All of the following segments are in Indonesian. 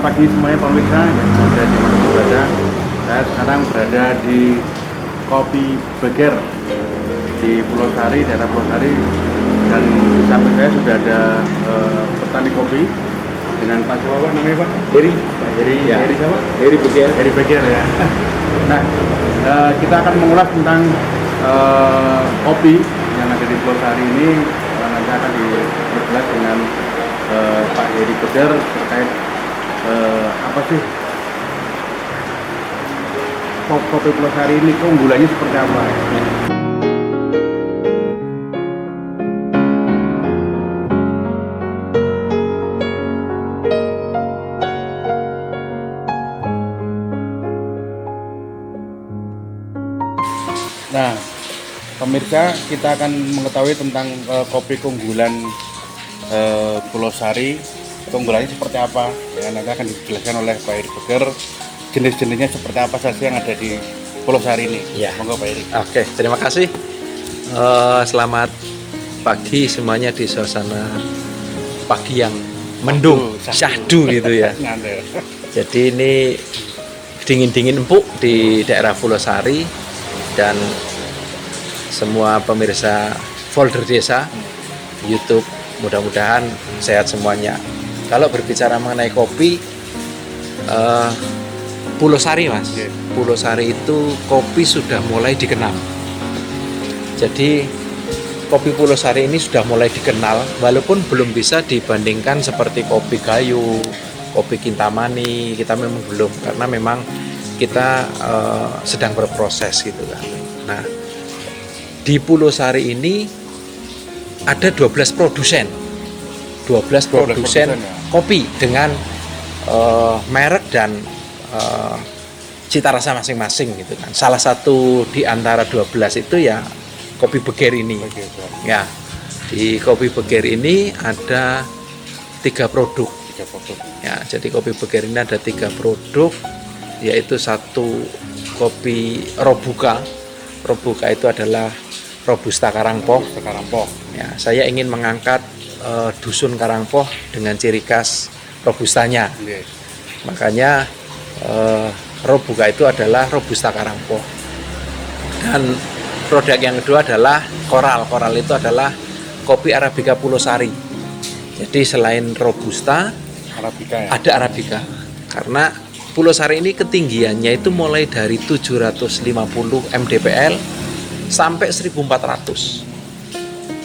pagi semuanya pemirsa yang ada di mana berada. Saya sekarang berada di Kopi Beger di Pulau Sari, daerah Pulau Sari, dan di samping saya sudah ada petani kopi dengan Pak siapa namanya Pak? Heri. Pak Heri, Ya. Heri siapa? Heri Beger. Heri Beger ya. Nah, kita akan mengulas tentang kopi yang ada di Pulau Sari ini. Nanti akan diperjelas dengan Pak Heri Beger terkait apa sih kopi Pulau Sari ini, keunggulannya seperti apa? Nah, pemirsa, kita akan mengetahui tentang kopi keunggulan Pulau Sari. Keunggulannya seperti apa? Ya, nanti akan dijelaskan oleh Pak Heri Beger. Jenis-jenisnya seperti apa saja yang ada di Pulau Sari ini. Ya. Monggo Pak Heri. Oke, terima kasih. Selamat pagi semuanya di suasana pagi yang mendung, syahdu gitu ya. Nganter. Jadi ini dingin-dingin empuk di daerah Pulau Sari, dan semua pemirsa folder desa YouTube mudah-mudahan sehat semuanya. Kalau berbicara mengenai kopi, Pulau Sari mas, Yes. Pulau Sari itu kopi sudah mulai dikenal. Jadi kopi Pulau Sari ini sudah mulai dikenal, walaupun belum bisa dibandingkan seperti kopi Gayo, kopi Kintamani, kita memang belum, karena memang kita sedang berproses gitu kan. Nah, di Pulau Sari ini ada 12 produsen produsen, ya. kopi dengan merek dan cita rasa masing-masing gitu kan. Salah satu di antara 12 itu ya Kopi Beger ini. Ya, di Kopi Beger ini ada 3 produk. Ya, jadi Kopi Beger ini ada 3 produk, yaitu satu kopi Robuka. Robuka itu adalah Robusta Karangpoh. Ya, saya ingin mengangkat dusun Karangpoh dengan ciri khas Robustanya. Yes. Makanya Robuka itu adalah Robusta Karangpoh. Dan produk yang kedua adalah Koral. Koral itu adalah kopi Arabica Pulau Sari. Jadi selain Robusta, Arabica ya? ada Arabica. Karena Pulau Sari ini ketinggiannya itu mulai dari 750 mdpl sampai 1400.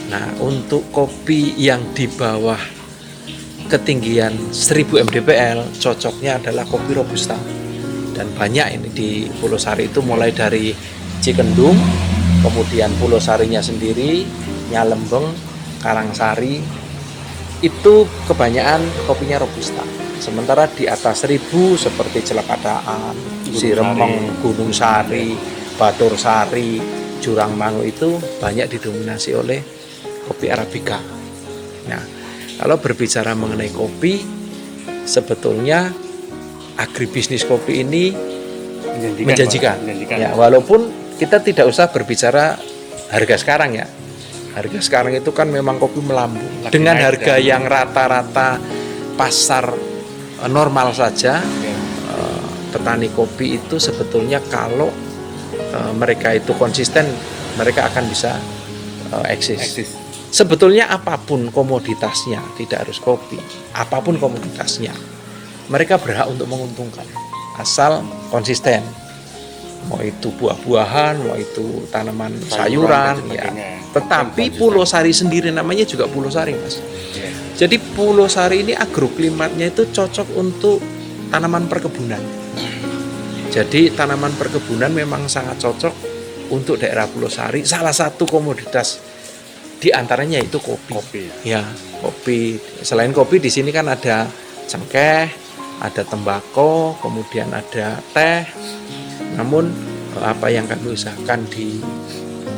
Nah, untuk kopi yang di bawah ketinggian 1000 mdpl cocoknya adalah kopi Robusta. Dan banyak ini di Pulau Sari itu mulai dari Cikendung, kemudian Pulau Sarinya sendiri, Nyalembeng, Karangsari, itu kebanyakan kopinya Robusta. Sementara di atas 1000 seperti Celekadaan, Siremeng, Gunung Sari, Batur Sari, Jurang Mangu itu banyak didominasi oleh kopi Arabica. Nah, kalau berbicara mengenai kopi, sebetulnya agribisnis kopi ini menjanjikan. Ya, walaupun kita tidak usah berbicara harga sekarang ya. Harga sekarang itu kan memang kopi melambung. Dengan harga yang rata-rata pasar normal saja, petani kopi itu sebetulnya kalau mereka itu konsisten, mereka akan bisa eksis. Sebetulnya apapun komoditasnya, tidak harus kopi, apapun komoditasnya, mereka berhak untuk menguntungkan asal konsisten. Mau itu buah-buahan, mau itu tanaman sayuran ya. Tetapi Pulau Sari sendiri namanya juga Pulau Sari mas. Jadi Pulau Sari ini agroklimatnya itu cocok untuk tanaman perkebunan. Jadi tanaman perkebunan memang sangat cocok untuk daerah Pulau Sari. Salah satu komoditas di antaranya itu kopi. Ya, kopi. Selain kopi di sini kan ada cengkeh, ada tembakau, kemudian ada teh. Namun apa yang kami usahakan di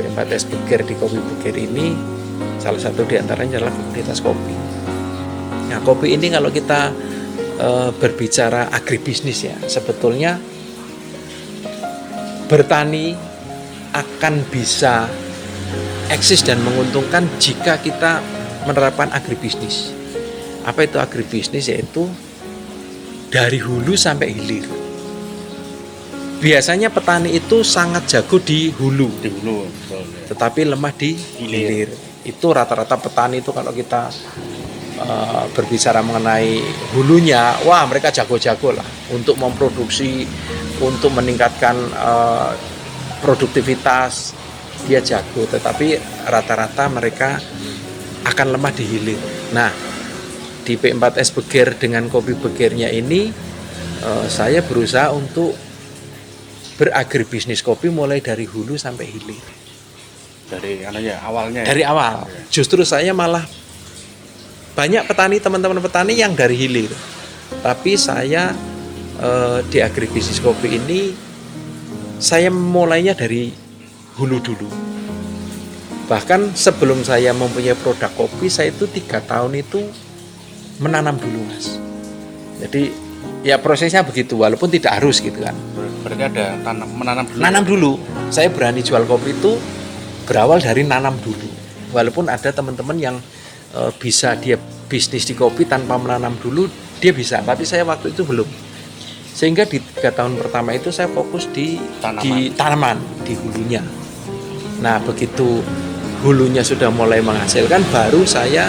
P4S Beger, di Kopi Beger ini, salah satu di antaranya adalah komoditas kopi. Nah, kopi ini kalau kita berbicara agribisnis ya, sebetulnya bertani akan bisa eksis dan menguntungkan jika kita menerapkan agribisnis. Apa itu agribisnis? Yaitu dari hulu sampai hilir. Biasanya petani itu sangat jago di hulu, Di hulu, betul, ya. tetapi lemah di hilir. Itu rata-rata petani itu kalau kita berbicara mengenai hulunya, wah mereka jago-jago lah untuk memproduksi, untuk meningkatkan produktivitas, dia jago. Tetapi rata-rata mereka akan lemah di hilir. Nah, di P4S Beger dengan kopi begernya ini, saya berusaha untuk beragribisnis kopi mulai dari hulu sampai hilir. Dari awalnya. Dari awal, justru saya malah banyak petani, teman-teman petani yang dari hilir. Tapi saya di agribisnis kopi ini, saya mulainya dari hulu dulu. Bahkan sebelum saya mempunyai produk kopi, saya itu 3 tahun itu menanam dulu, Mas. Jadi ya prosesnya begitu, walaupun tidak harus gitu kan. Berarti ada menanam dulu. Nanam dulu. Saya berani jual kopi itu berawal dari nanam dulu. Walaupun ada teman-teman yang bisa dia bisnis di kopi tanpa menanam dulu, dia bisa. Tapi saya waktu itu belum. Sehingga di 3 tahun pertama itu saya fokus di tanaman, di hulunya. Nah, begitu hulunya sudah mulai menghasilkan, baru saya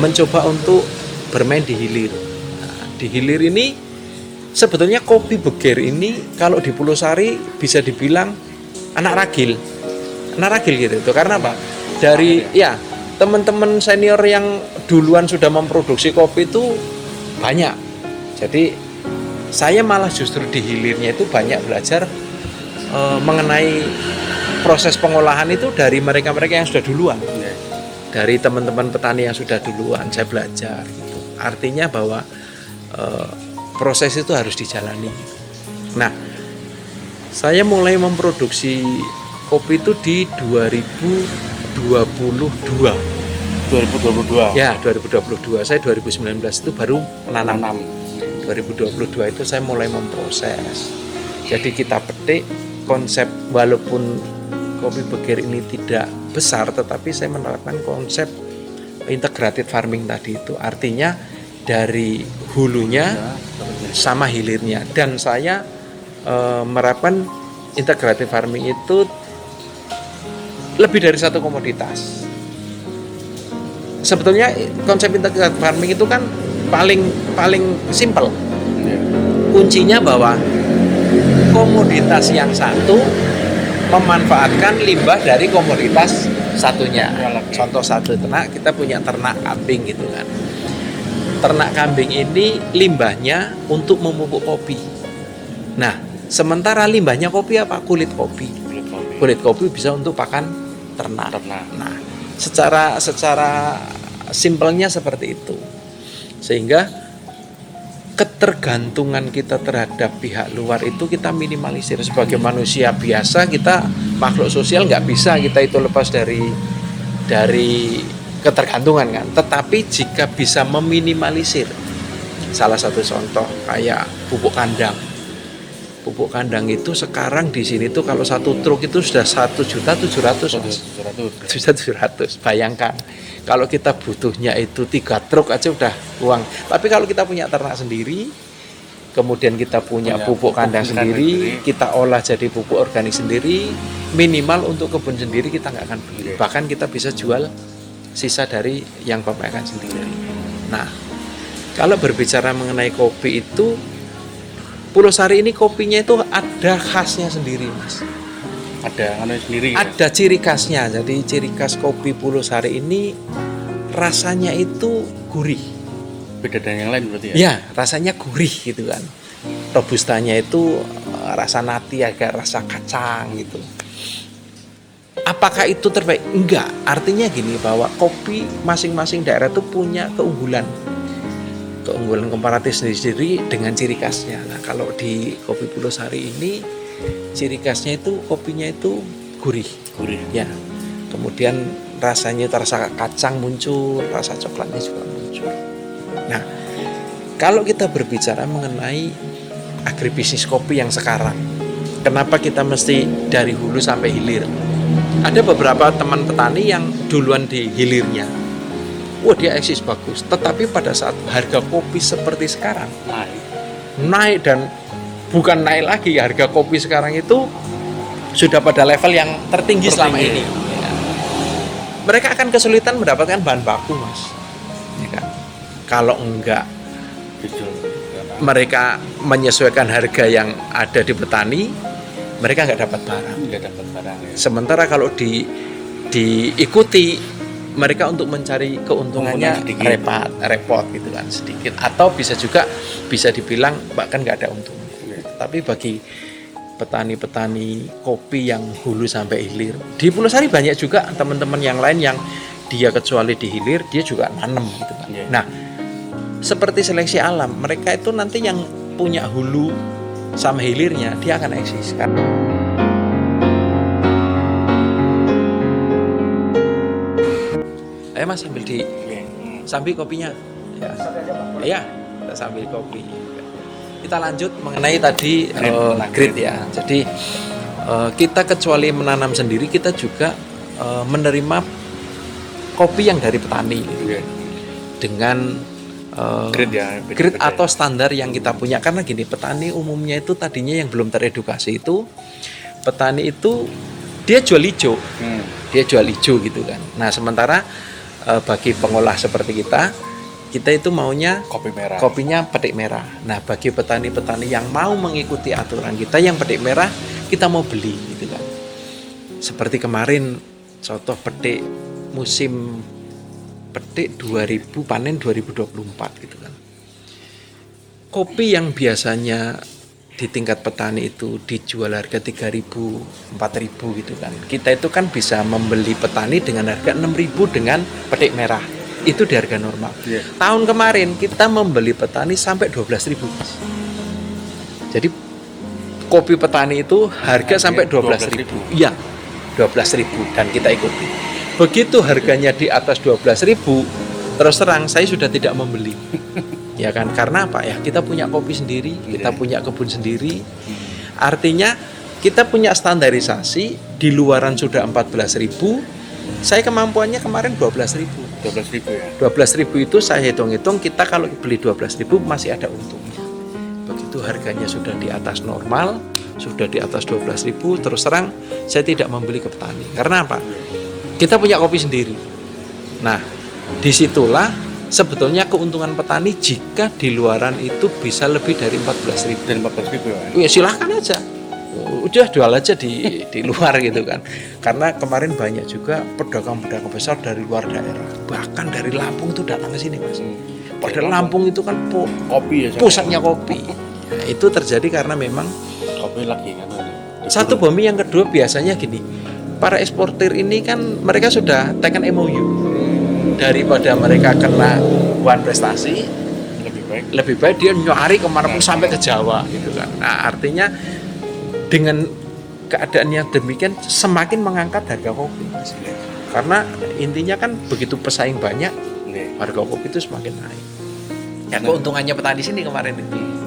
mencoba untuk bermain di hilir. Nah, di hilir ini sebetulnya kopi beger ini kalau di Pulau Sari bisa dibilang anak ragil gitu. Itu karena apa? Dari ya teman-teman senior yang duluan sudah memproduksi kopi itu banyak. Jadi saya malah justru di hilirnya itu banyak belajar mengenai proses pengolahan itu dari mereka-mereka yang sudah duluan. Dari teman-teman petani yang sudah duluan saya belajar gitu. Artinya bahwa proses itu harus dijalani. Nah, saya mulai memproduksi kopi itu di 2022. 2022. Ya, 2022. Saya 2019 itu baru menanam. 2022 itu saya mulai memproses. Jadi kita petik konsep, walaupun kopi beger ini tidak besar, tetapi saya menerapkan konsep integrated farming tadi itu. Artinya dari hulunya sama hilirnya, dan saya menerapkan integrated farming itu lebih dari satu komoditas. Sebetulnya konsep integrated farming itu kan paling simpel. Kuncinya bahwa komoditas yang satu memanfaatkan limbah dari komoditas satunya. Contoh satu ternak, kita punya ternak kambing gitu kan. Ternak kambing ini limbahnya untuk memupuk kopi. Nah, sementara limbahnya kopi apa? Kulit kopi. Kulit kopi bisa untuk pakan ternak. Nah, secara simpelnya seperti itu. Sehingga ketergantungan kita terhadap pihak luar itu kita minimalisir. Sebagai manusia biasa, kita makhluk sosial, nggak bisa kita itu lepas dari ketergantungan kan. Tetapi jika bisa meminimalisir, salah satu contoh kayak pupuk kandang. Pupuk kandang itu sekarang di sini tuh kalau satu truk itu sudah 1.700.000. 1.700.000. Bayangkan kalau kita butuhnya itu 3 truk aja udah uang. Tapi kalau kita punya ternak sendiri, kemudian kita punya pupuk kandang sendiri, kita olah jadi pupuk organik sendiri, minimal untuk kebun sendiri kita nggak akan beli. Bahkan kita bisa jual sisa dari yang pemekan sendiri. Nah, kalau berbicara mengenai kopi itu, Pulau Sari ini kopinya itu ada khasnya sendiri, Mas. Ada sendiri. Ada ciri khasnya. Jadi ciri khas kopi Pulau Sari ini rasanya itu gurih. Beda dari yang lain berarti ya? Ya, rasanya gurih gitu kan. Robustanya itu rasa nati, agak rasa kacang gitu. Apakah itu terbaik? Enggak. Artinya gini, bahwa kopi masing-masing daerah itu punya keunggulan komparatif sendiri dengan ciri khasnya. Nah, kalau di kopi Pulau Sari ini ciri khasnya itu kopinya itu gurih. Ya. Kemudian rasanya itu rasa kacang muncul, rasa coklatnya juga muncul. Nah, kalau kita berbicara mengenai agribisnis kopi yang sekarang, kenapa kita mesti dari hulu sampai hilir? Ada beberapa teman petani yang duluan di hilirnya. Wah, dia eksis bagus. Tetapi pada saat harga kopi seperti sekarang, naik, dan bukan naik lagi, harga kopi sekarang itu sudah pada level yang tertinggi selama ini. Ya. Mereka akan kesulitan mendapatkan bahan baku, Mas. Ya kan? Kalau enggak mereka menyesuaikan harga yang ada di petani, mereka nggak dapat barang. Ya. Sementara kalau diikuti, mereka untuk mencari keuntungannya repot gitu kan, sedikit, atau bisa juga bisa dibilang bahkan nggak ada untungnya. Ya. Tapi bagi petani-petani kopi yang hulu sampai hilir, di Pulau Sari banyak juga teman-teman yang lain yang dia kecuali di hilir dia juga nanam gitu kan. Ya. Nah, seperti seleksi alam, mereka itu nanti yang punya hulu sama hilirnya dia akan eksis kan. Ayo Mas, sambil kopinya. Ya. Iya, kita sambil kopi. Kita lanjut mengenai tadi grid ya. Jadi kita kecuali menanam sendiri, kita juga menerima kopi yang dari petani gitu. Ya. Dengan grid atau standar yang kita punya. Karena gini, petani umumnya itu tadinya yang belum teredukasi itu, petani itu dia jual hijau, dia jual hijau gitu kan. Nah sementara bagi pengolah seperti kita itu maunya kopi merah, kopinya petik merah. Nah bagi petani-petani yang mau mengikuti aturan kita yang petik merah, kita mau beli gitu kan. Seperti kemarin contoh petik musim petik 2000 panen 2024 gitu kan. Kopi yang biasanya di tingkat petani itu dijual harga 3.000, 4.000 gitu kan. Kita itu kan bisa membeli petani dengan harga 6.000 dengan petik merah. Itu di harga normal. Yeah. Tahun kemarin kita membeli petani sampai 12.000. Jadi kopi petani itu harga sampai 12.000. Iya, 12.000 dan kita ikuti. Begitu harganya di atas 12.000, terus terang saya sudah tidak membeli. Ya kan, karena apa ya? Kita punya kopi sendiri, kita punya kebun sendiri. Artinya kita punya standarisasi, di luaran sudah 14.000. Saya kemampuannya kemarin 12.000. 12.000 ya. 12.000 itu saya hitung-hitung, kita kalau beli 12.000 masih ada untungnya. Begitu harganya sudah di atas normal, sudah di atas 12.000, terus terang saya tidak membeli ke petani. Karena apa? Kita punya kopi sendiri. Nah, disitulah sebetulnya keuntungan petani jika di luaran itu bisa lebih dari 14.000. Dan 14.000 ya. Ya silahkan aja, udah jual aja di luar gitu kan. Karena kemarin banyak juga pedagang-pedagang besar dari luar daerah, bahkan dari Lampung itu datang ke sini Mas. Padahal Lampung itu kan kopi ya, pusatnya kopi. Nah, itu terjadi karena memang kopi lagi kan. Satu bumi, yang kedua biasanya gini. Para eksportir ini kan mereka sudah tekan MOU. Daripada mereka kena one prestasi, lebih baik dia nyari kemanapun sampai ke Jawa gitu kan. Nah artinya dengan keadaan yang demikian semakin mengangkat harga kopi. Karena intinya kan begitu pesaing banyak, harga kopi itu semakin naik. Ya keuntungannya petani sini kemarin itu.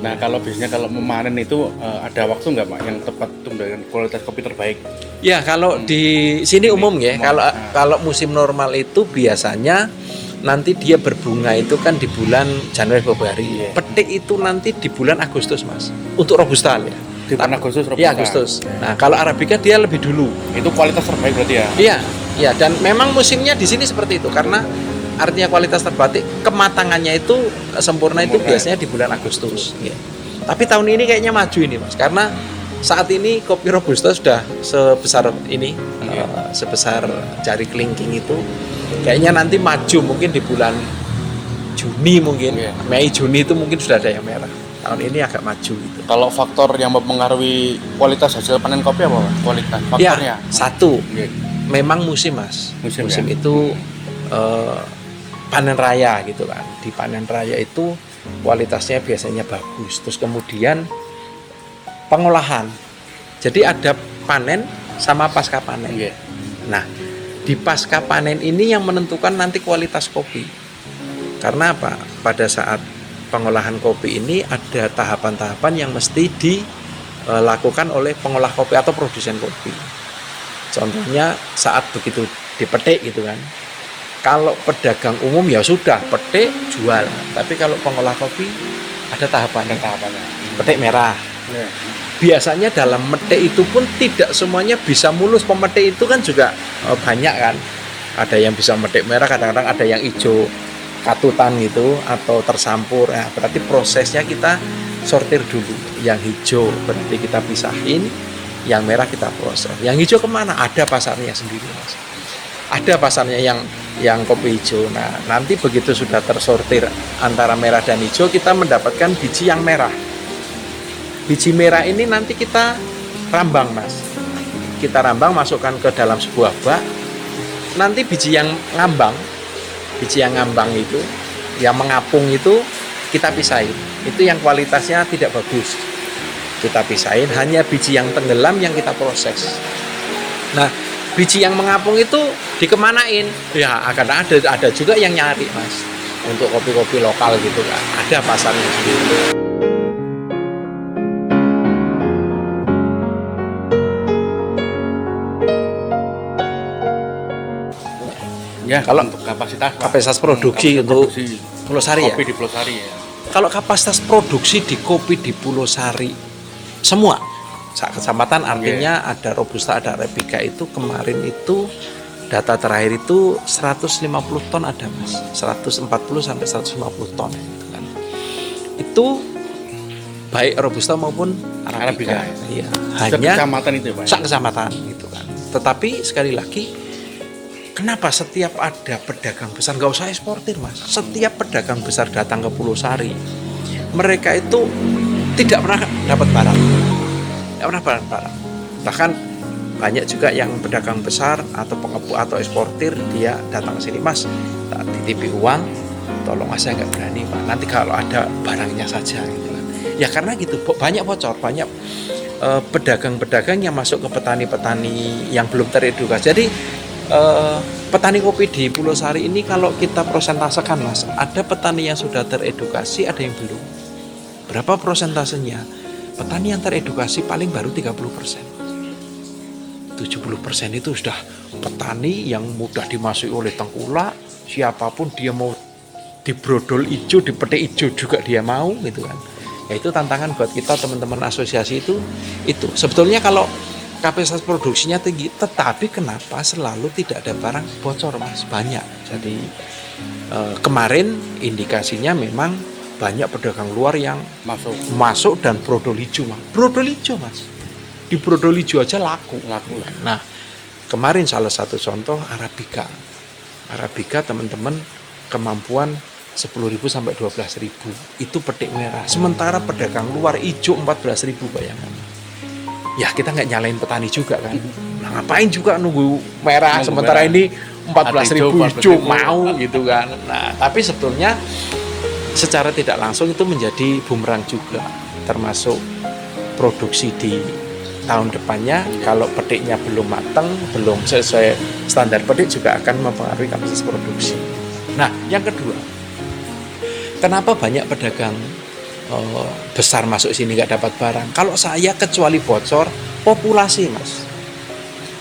Nah kalau biasanya kalau memanen itu ada waktu nggak Pak yang tepat untuk dengan kualitas kopi terbaik? Ya kalau di sini umum ya. Kalau musim normal itu biasanya nanti dia berbunga itu kan di bulan Januari Februari. Yeah. Petik itu nanti di bulan Agustus Mas. Untuk Robusta ya. Di bulan Agustus Robusta. Iya Agustus. Nah kalau Arabica dia lebih dulu. Itu kualitas terbaik berarti ya? Iya. Iya dan memang musimnya di sini seperti itu karena artinya kualitas terbaik, kematangannya itu sempurna itu biasanya di bulan Agustus. Ya. Tapi tahun ini kayaknya maju ini Mas, karena saat ini kopi Robusta sudah sebesar ini, sebesar jari kelingking itu. Kayaknya nanti maju mungkin di bulan Juni mungkin, Mei Juni itu mungkin sudah ada yang merah. Tahun ini agak maju gitu. Kalau faktor yang mempengaruhi kualitas hasil panen kopi apa Mas? Kualitas faktornya? Ya, satu, memang musim Mas. Musim ya? Itu panen raya gitu kan. Di panen raya itu kualitasnya biasanya bagus. Terus kemudian pengolahan. Jadi ada panen sama pasca panen. Nah, di pasca panen ini yang menentukan nanti kualitas kopi. Karena apa? Pada saat pengolahan kopi ini ada tahapan-tahapan yang mesti dilakukan oleh pengolah kopi atau produsen kopi. Contohnya saat begitu dipetik gitu kan. Kalau pedagang umum ya sudah petik jual, tapi kalau pengolah kopi Ada tahapannya. tahapannya. Petik merah. Ya. Biasanya dalam metik itu pun tidak semuanya bisa mulus. Pemetik itu kan juga banyak kan. Ada yang bisa metik merah, kadang-kadang ada yang hijau katutan gitu atau tersampur. Nah, berarti prosesnya kita sortir dulu. Yang hijau berarti kita pisahin, yang merah kita proses. Yang hijau kemana? Ada pasarnya sendiri, Mas. Ada pasarnya yang kopi hijau. Nah, nanti begitu sudah tersortir antara merah dan hijau, kita mendapatkan biji yang merah. Biji merah ini nanti kita rambang, Mas. Kita rambang, masukkan ke dalam sebuah bak. Nanti biji yang ngambang itu, yang mengapung itu kita pisahin. Itu yang kualitasnya tidak bagus. Kita pisahin, hanya biji yang tenggelam yang kita proses. Nah, biji yang mengapung itu dikemanain? Ya, akan ada juga yang nyari, Mas. Untuk kopi-kopi lokal gitu kan. Ada pasarnya sendiri. Ya, Kalau untuk kapasitas produksi untuk Pulau Sari ya. kopi di Pulau Sari ya. Kalau kapasitas produksi di kopi di Pulau Sari semua kecamatan, artinya ada Robusta, ada Arabica, itu kemarin itu data terakhir itu 150 ton ada, Mas. 140 sampai 150 ton gitu kan. Itu baik Robusta maupun Arabica. Iya, hanya kecamatan itu, Pak. sak kecamatan gitu kan. Tetapi sekali lagi, kenapa setiap ada pedagang besar, nggak usah eksportir, Mas, setiap pedagang besar datang ke Pulau Sari, mereka itu tidak pernah dapat barang, tidak pernah barang. Bahkan banyak juga yang pedagang besar atau pengepul atau eksportir, dia datang ke sini, Mas, tak titipi uang, tolong, Mas, saya nggak berani, Pak, nanti kalau ada barangnya saja gitu kan. Ya karena gitu, banyak bocor, banyak pedagang-pedagang yang masuk ke petani-petani yang belum teredukasi. Jadi petani kopi di Pulau Sari ini kalau kita persentasekan, Mas, ada petani yang sudah teredukasi, ada yang belum. Berapa persentasenya? Petani yang teredukasi paling baru 30%. 70% itu sudah petani yang mudah dimasuki oleh tengkulak, siapapun dia mau dibrodol hijau, dipetik hijau juga dia mau gitu kan. Ya itu tantangan buat kita teman-teman asosiasi itu. Sebetulnya kalau kapasitas produksinya tinggi, tetapi kenapa selalu tidak ada barang bocor, Mas? Banyak. Jadi kemarin indikasinya memang banyak pedagang luar yang masuk dan brodol hijau, Mas. Brodol hijau, Mas. Di brodol hijau aja laku. Nah, kemarin salah satu contoh Arabica. Arabica, teman-teman, kemampuan 10.000 sampai 12.000. Itu petik merah. Sementara pedagang luar hijau 14.000, bayangkan. Ya kita nggak nyalain petani juga kan. Nah, ngapain juga nunggu merah sementara ini 14.000 hijau mau gitu kan. Nah, tapi sebetulnya secara tidak langsung itu menjadi bumerang juga, termasuk produksi di tahun depannya. Kalau petiknya belum matang, belum sesuai standar petik, juga akan mempengaruhi kapasitas produksi. Nah, yang kedua, kenapa banyak pedagang besar masuk sini nggak dapat barang? Kalau saya kecuali bocor populasi, Mas.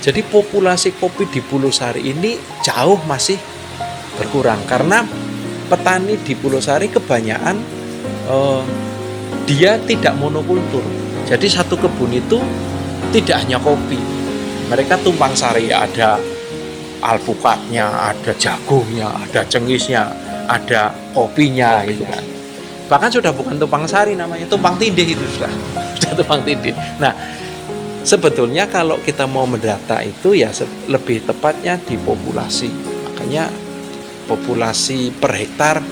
Jadi populasi kopi di Pulau Sari ini jauh masih berkurang karena petani di Pulau Sari kebanyakan dia tidak monokultur. Jadi satu kebun itu tidak hanya kopi. Mereka tumpang sari, ada alpukatnya, ada jagungnya, ada cengisnya, ada kopinya gitu kan. Bahkan sudah bukan tumpang sari namanya, tumpang tindih itu sudah tumpang tindih. Nah, sebetulnya kalau kita mau mendata itu ya lebih tepatnya di populasi. Makanya populasi per hektar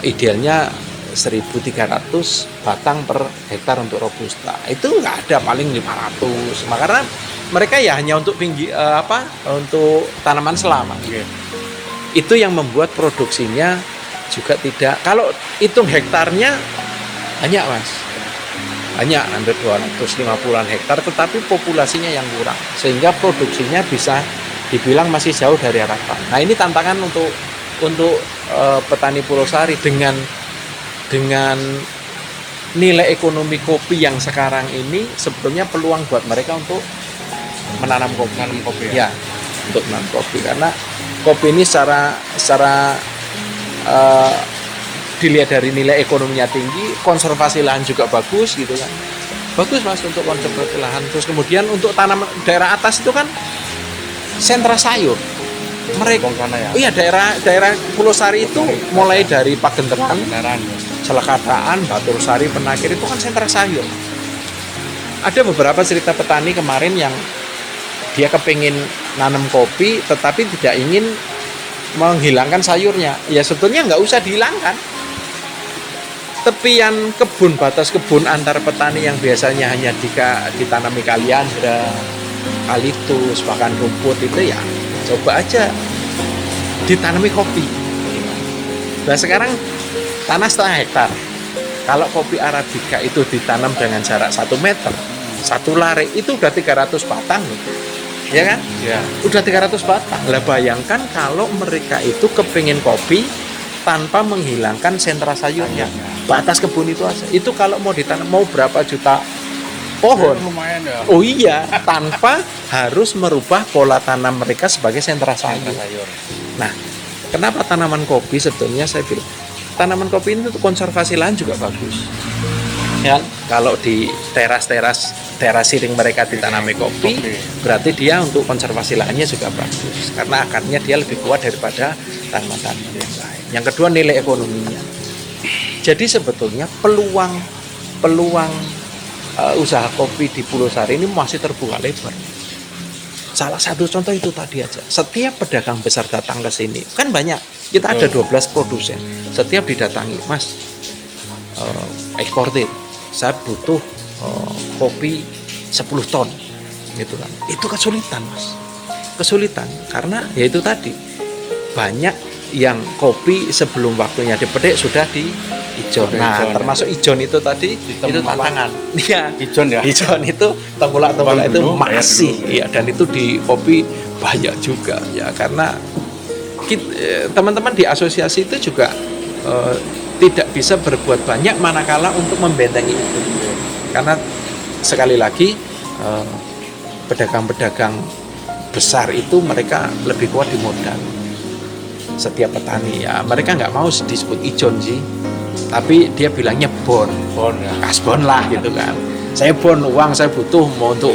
idealnya 1.300 batang per hektar untuk Robusta. Itu nggak ada, paling 500. Karena mereka ya hanya untuk untuk tanaman selama. Itu yang membuat produksinya juga tidak. Kalau hitung hektarnya banyak, Mas. Banyak, hampir 250-an hektar, tetapi populasinya yang kurang. Sehingga produksinya bisa dibilang masih jauh dari harapan. Nah, ini tantangan untuk petani Pulau Sari dengan nilai ekonomi kopi yang sekarang ini, sebetulnya peluang buat mereka untuk menanam kopi. Ya, untuk menanam kopi, karena kopi ini secara dilihat dari nilai ekonominya tinggi, konservasi lahan juga bagus gitu kan. Bagus Mas untuk konservasi lahan. Terus kemudian untuk tanaman daerah atas itu kan sentra sayur. Mereka Sana ya. iya daerah Pulau Sari itu mulai dari Pagenteran, Beneran. Celakataan, Batur Sari, Penakir itu kan sentra sayur. Ada beberapa cerita petani kemarin yang dia kepingin nanam kopi tetapi tidak ingin menghilangkan sayurnya. Ya sebetulnya nggak usah dihilangkan. Tepian kebun, batas kebun antar petani yang biasanya hanya ditanami kaliandra, kalitus, bahkan rumput itu ya coba aja ditanami kopi. Nah sekarang tanah 0,5 hektar. Kalau kopi Arabica itu ditanam dengan jarak 1 meter, 1 lare itu udah 300 batang loh. Ya kan? Ya. Udah 300 batang. Lah bayangkan kalau mereka itu kepingin kopi tanpa menghilangkan sentra sayurnya. Batas kebun itu aja. Itu kalau mau ditanam mau berapa juta pohon. Lumayan ya. Oh iya, tanpa harus merubah pola tanam mereka sebagai sentra sayur. Nah, kenapa tanaman kopi sebetulnya saya bilang tanaman kopi ini untuk konservasi lahan juga bagus. Ya, kalau di teras siring mereka ditanami kopi, berarti dia untuk konservasi lahannya juga bagus karena akarnya dia lebih kuat daripada tanaman-tanaman yang lain. Yang kedua nilai ekonominya. Jadi sebetulnya peluang usaha kopi di Pulau Sari ini masih terbuka lebar. Salah satu contoh itu tadi aja. Setiap pedagang besar datang ke sini, kan banyak. Kita ada 12 produsen. Setiap didatangi, Mas, eksportir. Saya butuh kopi 10 ton, gitu kan. Itu kesulitan, Mas. Kesulitan karena ya itu tadi banyak yang kopi sebelum waktunya dipetik sudah di ijon. Nah, termasuk ijon itu tadi itu tantangan. Iya, Ijon ya. Ijon itu tengkulak itu masih ya dan itu di kopi banyak juga ya karena teman-teman di asosiasi itu juga tidak bisa berbuat banyak manakala untuk membentengi itu. Karena sekali lagi pedagang-pedagang besar itu mereka lebih kuat di modal. Setiap petani ya mereka nggak mau disebut ijon sih, tapi dia bilangnya bon ya. Kasbon lah gitu kan. Saya bon uang saya butuh mau untuk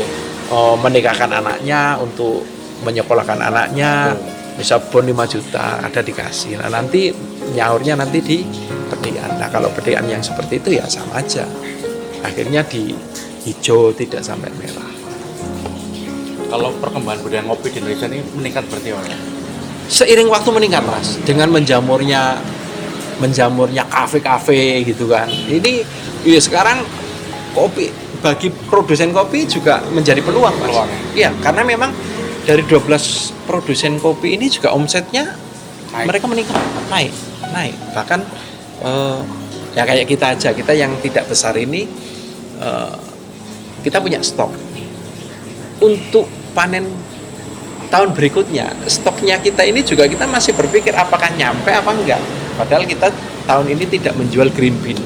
menikahkan anaknya, untuk menyekolahkan anaknya, bisa bon 5 juta ada dikasih. Nah nanti nyaurnya nanti di pedian. Nah kalau pedian yang seperti itu ya sama aja. Akhirnya di hijau tidak sampai merah. Kalau perkembangan budaya ngopi di Indonesia ini meningkat berarti ya? Seiring waktu meningkat Mas, dengan menjamurnya kafe-kafe gitu kan. Ini ya sekarang kopi bagi produsen kopi juga menjadi peluang Mas. Iya, karena memang dari 12 produsen kopi ini juga omsetnya mereka meningkat, naik. Bahkan ya kayak kita aja, kita yang tidak besar ini kita punya stok untuk panen tahun berikutnya. Stoknya kita ini juga kita masih berpikir apakah nyampe apa enggak. Padahal kita tahun ini tidak menjual green bean,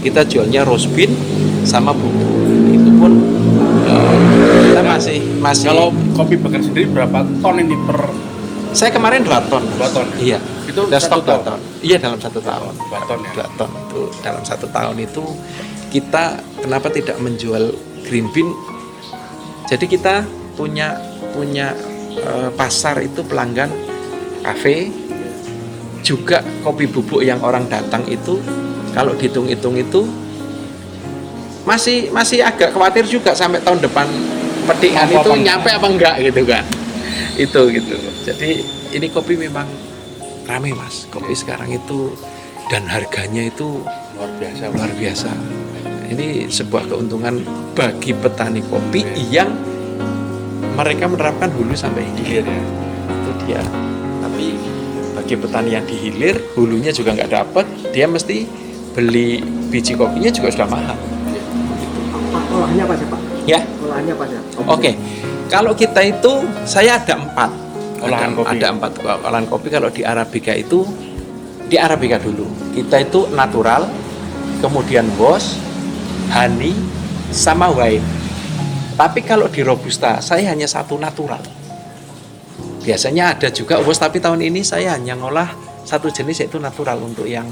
kita jualnya rose bean sama bubuk. Itu pun kita masih. Kalau kopi bakar sendiri berapa ton ini per? Saya kemarin 2 ton. 2 ton. Iya. Itu dan stok 2 tahun? ton. Iya dalam 1 tahun. 2 ton ya. 2 ton itu dalam 1 tahun itu kita kenapa tidak menjual green bean? Jadi kita punya pasar itu pelanggan kafe, juga kopi bubuk yang orang datang itu kalau dihitung-hitung itu masih agak khawatir juga sampai tahun depan petikan itu nyampe apa enggak gitu kan. Itu gitu. Jadi ini kopi memang rame Mas. Kopi sekarang itu dan harganya itu luar biasa. Ini sebuah keuntungan bagi petani kopi yang mereka menerapkan hulu sampai hilir ya. Itu dia. Tapi bagi petani yang di hilir, hulunya juga nggak dapat, dia mesti beli biji kopinya juga sudah mahal. Olahannya apa sih Pak? Ya. Olahannya apa sih? Oke. Kalau kita itu, saya ada 4 olahan kopi. Ada 4 olahan kopi. Kalau di Arabica itu, di Arabica dulu. Kita itu natural, kemudian bos, honey, sama wine. Tapi kalau di Robusta, saya hanya 1 natural. Biasanya ada juga bos, tapi tahun ini saya hanya ngolah satu jenis yaitu natural untuk yang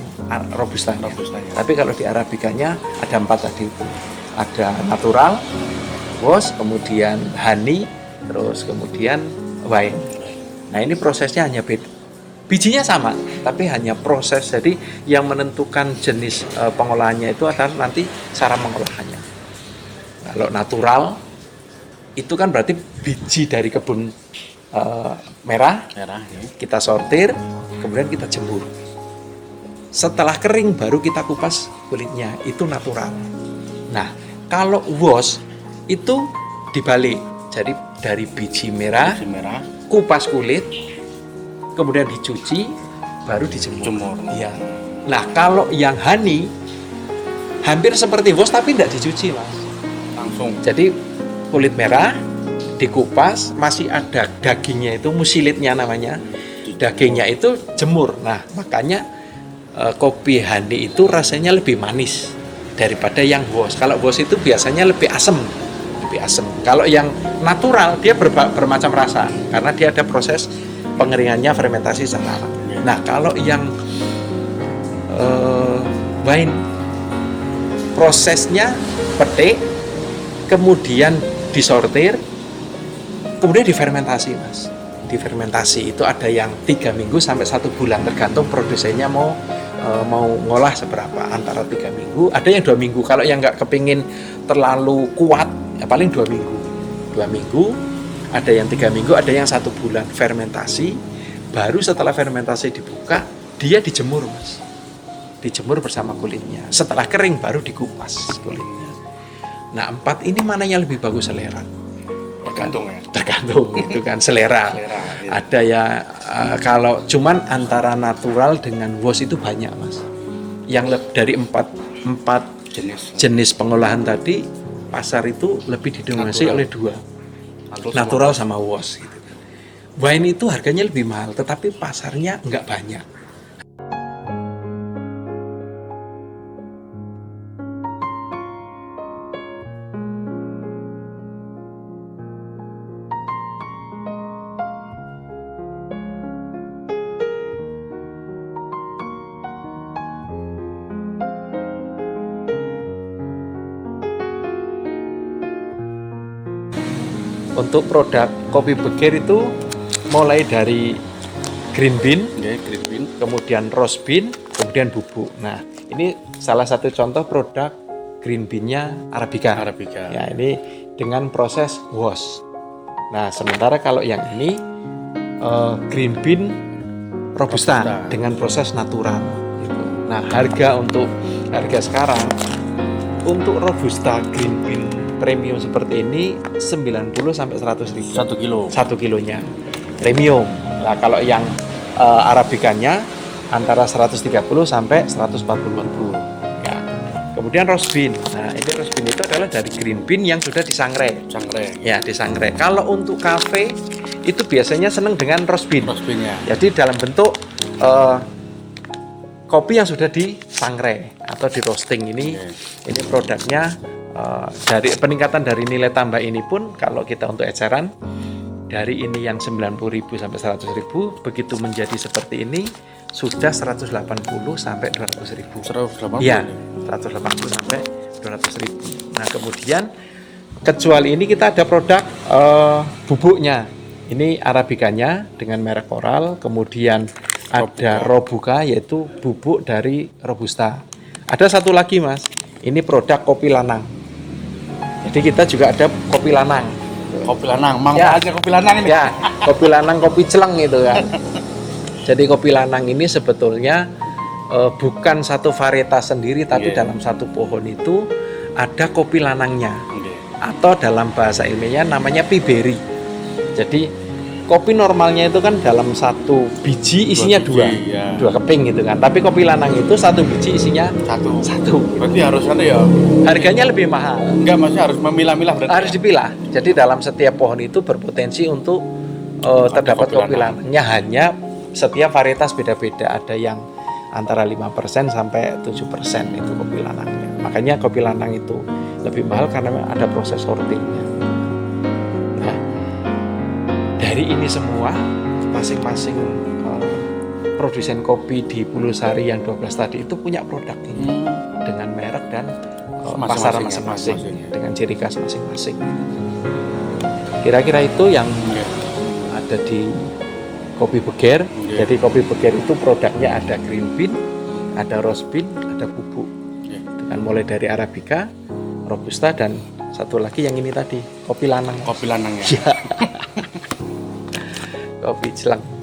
robusta. Robustanya. Tapi kalau di arabikanya ada 4 tadi itu. Ada natural, was, kemudian honey, terus kemudian wine. Nah ini prosesnya hanya beda. Bijinya sama, tapi hanya proses. Jadi yang menentukan jenis pengolahannya itu adalah nanti cara mengolahannya. Kalau natural itu kan berarti biji dari kebun merah, Merah ya. kita sortir, kemudian kita jemur. Setelah kering baru kita kupas kulitnya, itu natural. Nah, kalau was itu dibalik. Jadi dari biji merah, Biji merah. kupas kulit, kemudian dicuci, baru dijemur. Jemur. Iya. Nah, kalau yang honey hampir seperti was tapi tidak dicuci, Mas. Langsung. Jadi kulit merah dikupas, masih ada dagingnya itu, musilitnya namanya. Dagingnya itu jemur. Nah, makanya kopi honey itu rasanya lebih manis daripada yang was. Kalau was itu biasanya lebih asam. Kalau yang natural dia bermacam rasa karena dia ada proses pengeringannya, fermentasi secara alami. Nah, kalau yang wine prosesnya petik, kemudian disortir, kemudian difermentasi, Mas. Difermentasi itu ada yang 3 minggu sampai 1 bulan tergantung produsennya mau ngolah seberapa, antara 3 minggu, ada yang 2 minggu. Kalau yang nggak kepingin terlalu kuat, ya paling 2 minggu. 2 minggu, ada yang 3 minggu, ada yang 1 bulan fermentasi. Baru setelah fermentasi dibuka, dia dijemur, Mas. Dijemur bersama kulitnya. Setelah kering baru dikupas kulitnya. Nah, 4 ini mana yang lebih bagus selera? Tergantung ya. Tergantung itu kan selera. Selera, iya. Ada ya kalau cuman antara natural dengan was itu banyak, Mas. Yang dari empat jenis pengolahan tadi, pasar itu lebih didominasi Natural. oleh 2, natural sama was gitu kan. Wine itu harganya lebih mahal, tetapi pasarnya nggak banyak. Untuk produk kopi Beger itu mulai dari green bean, Ya, green bean. kemudian roast bean, kemudian bubuk. Nah, ini salah satu contoh produk green bean-nya Arabica. Arabica. Ya, ini dengan proses wash. Nah, sementara kalau yang ini green bean Robusta dengan proses natural. Gitu. Nah, harga sekarang untuk Robusta green bean premium seperti ini 90 sampai 100 ribu 1 kilo. 1 kilonya premium. Nah, kalau yang arabikanya antara 130 sampai 140 ribu ya. Kemudian roast bean. Nah, ini roast bean itu adalah dari green bean yang sudah disangrai. Cangkre. Ya, disangrai. Kalau untuk kafe itu biasanya senang dengan roast bean. Roast bean-nya. Jadi dalam bentuk kopi yang sudah disangrai atau di roasting ini. Ini produknya dari peningkatan dari nilai tambah ini pun kalau kita untuk eceran dari ini yang 90.000 sampai 100.000 begitu menjadi seperti ini sudah 180 sampai 200.000. 180. Iya, 180 sampai 200.000. Nah, kemudian kecuali ini kita ada produk bubuknya. Ini arabikanya dengan merek Coral, kemudian ada Robuka yaitu bubuk dari Robusta. Ada satu lagi, Mas. Ini produk kopi lanang. Jadi kita juga ada kopi lanang. Kopi lanang, Ya. manfaatnya kopi lanang ini. Ya, kopi lanang, kopi celeng gitu kan. Jadi kopi lanang ini sebetulnya bukan satu varietas sendiri, tapi dalam satu pohon itu ada kopi lanangnya. Atau dalam bahasa ilmiahnya namanya piberi. Jadi kopi normalnya itu kan dalam satu biji isinya dua keping gitu kan. Tapi kopi lanang itu satu biji isinya satu. Berarti harus ada ya? Harganya lebih mahal. Enggak, masih harus memilah-milah berarti. Harus dipilah. Jadi dalam setiap pohon itu berpotensi untuk terdapat kopi lanangnya. Hanya setiap varietas beda-beda. Ada yang antara 5% sampai 7% itu kopi lanangnya. Makanya kopi lanang itu lebih mahal karena ada proses sortingnya. Nah, dari ini semua masing-masing produsen kopi di Pulau Sari yang 12 tadi itu punya produk ini dengan merek dan pasar masing-masing dengan ciri khas masing-masing. Kira-kira itu yang ada di kopi Beger. Jadi kopi Beger itu produknya ada green bean, ada roast bean, ada bubuk. Dengan mulai dari Arabica, Robusta, dan satu lagi yang ini tadi kopi lanang. Kopi lanang ya. Kopi jelang.